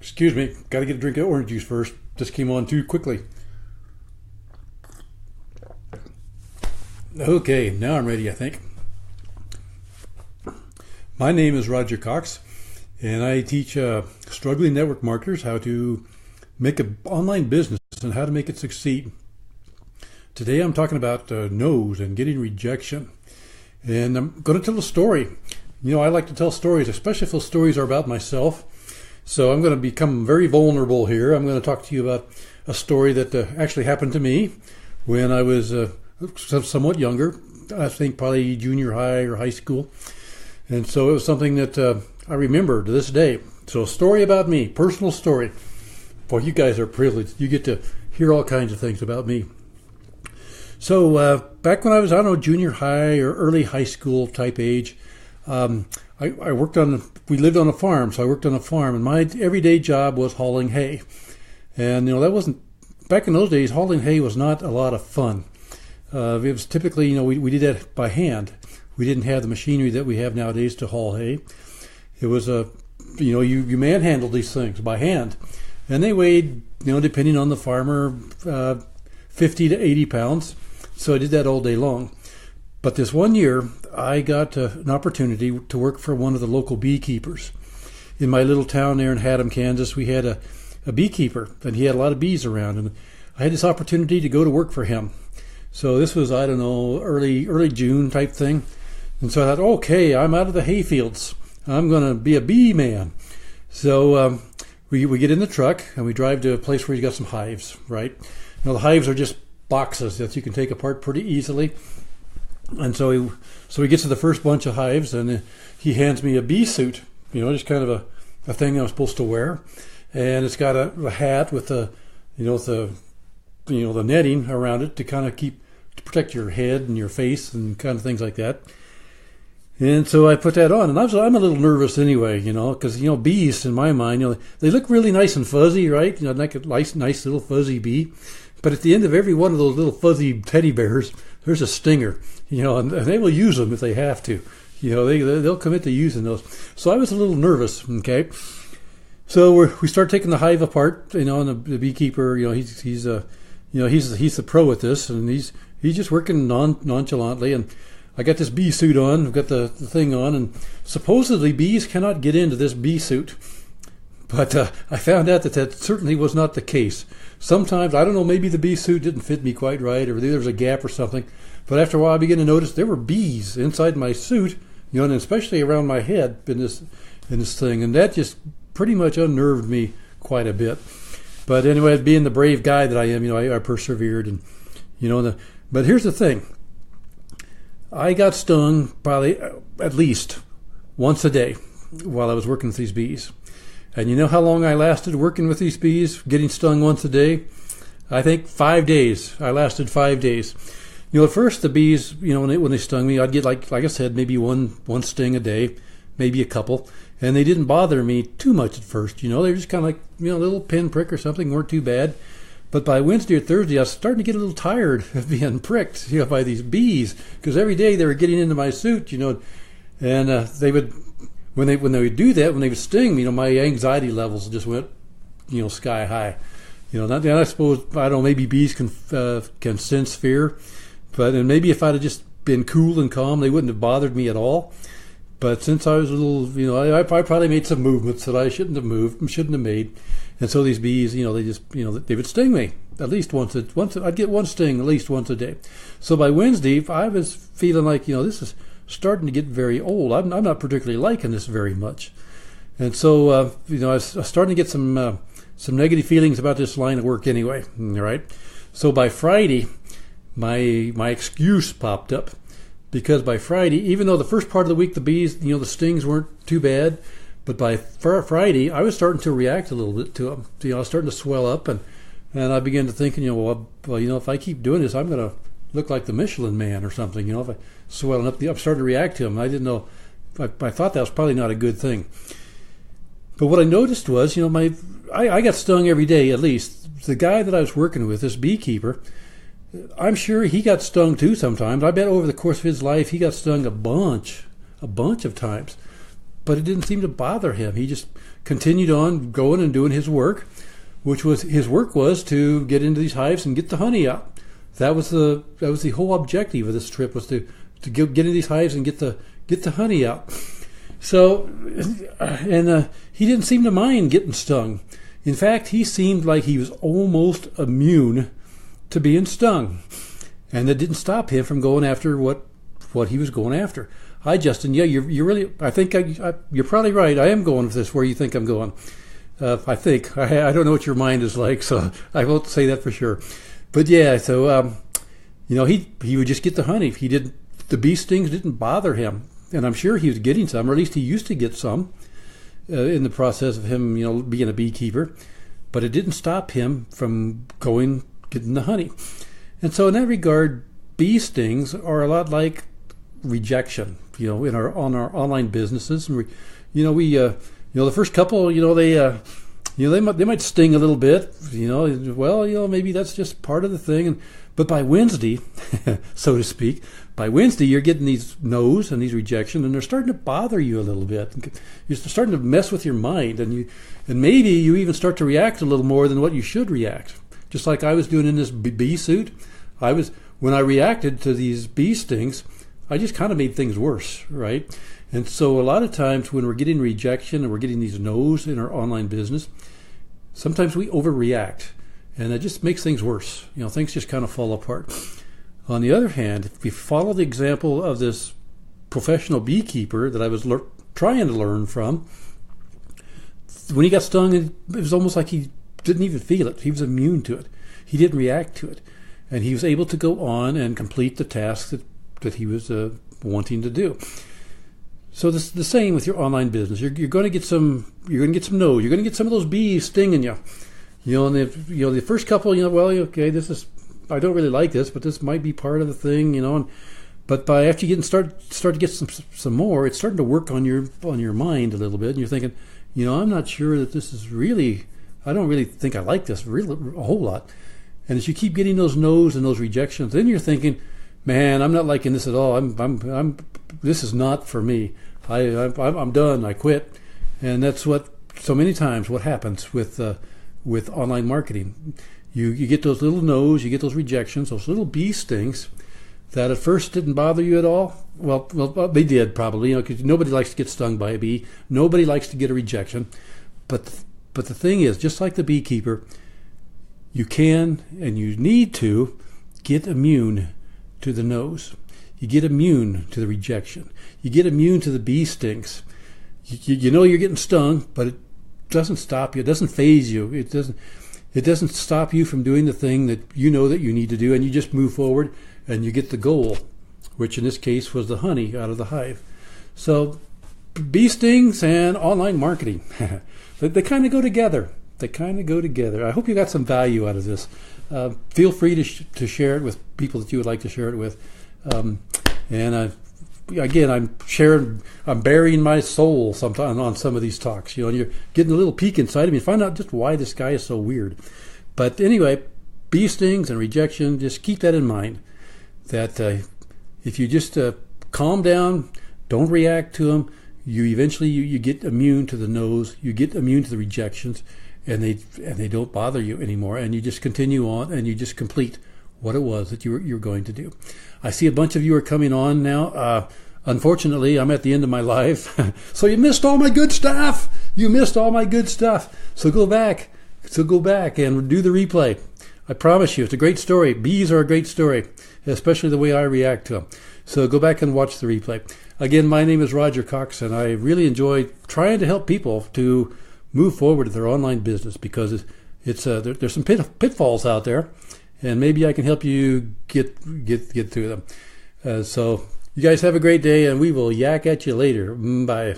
Excuse me, got to get a drink of orange juice first. This came on too quickly. Okay, now I'm ready, I think. My name is Roger Cox, and I teach struggling network marketers how to make an online business and how to make it succeed. Today I'm talking about no's and getting rejection. And I'm going to tell a story. You know, I like to tell stories, especially if those stories are about myself. So I'm going to become very vulnerable here. I'm going to talk to you about a story that actually happened to me when I was somewhat younger. I think probably junior high or high school. And so it was something that I remember to this day. So a story about me, personal story. Boy, you guys are privileged. You get to hear all kinds of things about me. So back when I was, I don't know, junior high or early high school type age, I worked on, we lived on a farm, so I worked on a farm, and my everyday job was hauling hay. And, you know, that wasn't, back in those days, hauling hay was not a lot of fun. It was typically, you know, we did that by hand. We didn't have the machinery that we have nowadays to haul hay. It was you know, you manhandled these things by hand. And they weighed, you know, depending on the farmer, 50 to 80 pounds. So I did that all day long. But this one year, I got an opportunity to work for one of the local beekeepers. In my little town there in Haddam, Kansas, we had a beekeeper, and he had a lot of bees around. And I had this opportunity to go to work for him. So this was, I don't know, early June type thing. And so I thought, okay, I'm out of the hay fields. I'm going to be a bee man. So we get in the truck, and we drive to a place where you got some hives, right? Now, the hives are just boxes that you can take apart pretty easily. And so he gets to the first bunch of hives, and he hands me a bee suit, you know, just kind of a thing I'm supposed to wear. And it's got a hat with the netting around it to kind of to protect your head and your face and kind of things like that. And so I put that on, and I'm a little nervous anyway, you know, because, you know, bees in my mind, you know, they look really nice and fuzzy, right? You know, like a nice little fuzzy bee. But at the end of every one of those little fuzzy teddy bears, there's a stinger, you know, and they will use them if they have to. You know, they'll commit to using those. So I was a little nervous, okay? So we start taking the hive apart, you know, and the beekeeper, you know, he's the pro at this, and he's just working nonchalantly. And I got this bee suit on, I've got the thing on, and supposedly bees cannot get into this bee suit. But I found out that certainly was not the case. Sometimes, I don't know, maybe the bee suit didn't fit me quite right, or there was a gap or something. But after a while, I began to notice there were bees inside my suit, you know, and especially around my head in this thing. And that just pretty much unnerved me quite a bit. But anyway, being the brave guy that I am, you know, I persevered. And, you know, but here's the thing. I got stung probably at least once a day while I was working with these bees. And you know how long I lasted working with these bees, getting stung once a day? I think 5 days. I lasted 5 days. You know, at first the bees, you know, when they stung me, I'd get like I said, maybe one sting a day, maybe a couple. And they didn't bother me too much at first. You know, they were just kind of like, you know, a little pin prick or something, weren't too bad. But by Wednesday or Thursday, I was starting to get a little tired of being pricked, you know, by these bees, because every day they were getting into my suit, you know, and they would. When they would do that, when they would sting me, you know, my anxiety levels just went, you know, sky high. You know, I suppose, I don't know, maybe bees can sense fear, but and maybe if I'd have just been cool and calm, they wouldn't have bothered me at all. But since I was a little, you know, I probably made some movements that I shouldn't have made, and so these bees, you know, they just, you know, they would sting me at least once. I'd get one sting at least once a day. So by Wednesday, I was feeling like, you know, this is starting to get very old. I'm not particularly liking this very much, and so you know, I was starting to get some negative feelings about this line of work anyway. All right, so by Friday, my excuse popped up, because by Friday, even though the first part of the week the bees, you know, the stings weren't too bad, but by Friday I was starting to react a little bit to them. You know, I was starting to swell up, and I began to think, you know, well, you know, if I keep doing this, I'm going to look like the Michelin Man or something, you know, if I swelling up, I'm starting to react to him. I didn't know, I thought that was probably not a good thing. But what I noticed was, you know, I got stung every day at least. The guy that I was working with, this beekeeper, I'm sure he got stung too sometimes. I bet over the course of his life he got stung a bunch of times. but it didn't seem to bother him. He just continued on going and doing his work, which was his work was to get into these hives and get the honey out. That was the whole objective of this trip, was to get into these hives and get the honey out. So, and he didn't seem to mind getting stung. In fact, he seemed like he was almost immune to being stung, and that didn't stop him from going after what he was going after. Hi, Justin. Yeah, you're really. I think you're probably right. I am going with this where you think I'm going. I think I don't know what your mind is like, so I won't say that for sure. But yeah, so he would just get the honey. The bee stings didn't bother him, and I'm sure he was getting some, or at least he used to get some in the process of him, being a beekeeper. But it didn't stop him from getting the honey. And so in that regard, bee stings are a lot like rejection. On our online businesses, and the first couple, they might sting a little bit. Maybe that's just part of the thing. But by Wednesday, so to speak, you're getting these no's and these rejections, and they're starting to bother you a little bit. You're starting to mess with your mind, and maybe you even start to react a little more than what you should react. Just like I was doing in this bee suit, when I reacted to these bee stings, I just kind of made things worse, right? And so a lot of times when we're getting rejection and we're getting these no's in our online business, sometimes we overreact, and that just makes things worse. Things just kind of fall apart. On the other hand, if we follow the example of this professional beekeeper that I was trying to learn from, when he got stung, it was almost like he didn't even feel it. He was immune to it. He didn't react to it. And he was able to go on and complete the task that he was wanting to do. So this the same with your online business. You're going to get some. You're going to get some no's. You're going to get some of those bees stinging you. And the first couple. Okay, this is. I don't really like this, but this might be part of the thing. But by after you start to get some more, it's starting to work on your mind a little bit, and you're thinking, I'm not sure that this is really. I don't really think I like this a whole lot. And as you keep getting those no's and those rejections, then you're thinking, man, I'm not liking this at all. This is not for me. I'm done. I quit. And that's what so many times what happens with online marketing. You get those little no's, you get those rejections, those little bee stings that at first didn't bother you at all. Well, they did probably, because nobody likes to get stung by a bee. Nobody likes to get a rejection. But the thing is, just like the beekeeper, you can and you need to get immune to the no's. You get immune to the rejection. You get immune to the bee stings. You're getting stung, but it doesn't stop you. It doesn't faze you. It doesn't stop you from doing the thing that you know that you need to do, and you just move forward and you get the goal, which in this case was the honey out of the hive. So bee stings and online marketing, they kind of go together. I hope you got some value out of this. Feel free to share it with people that you would like to share it with. Again, I'm burying my soul sometimes on some of these talks, and you're getting a little peek inside of me and find out just why this guy is so weird. But anyway, bee stings and rejection, just keep that in mind, that if you just calm down, don't react to them, you eventually you get immune to the no's, you get immune to the rejections, and they don't bother you anymore, and you just continue on and you just complete what it was that you're going to do. I see a bunch of you are coming on now. Unfortunately, I'm at the end of my life, so you missed all my good stuff. So go back and do the replay. I promise you, it's a great story. Bees are a great story, especially the way I react to them. So go back and watch the replay. Again, my name is Roger Cox, and I really enjoy trying to help people to move forward with their online business, because there's some pitfalls out there, and maybe I can help you get through them. So you guys have a great day, and we will yak at you later. Bye.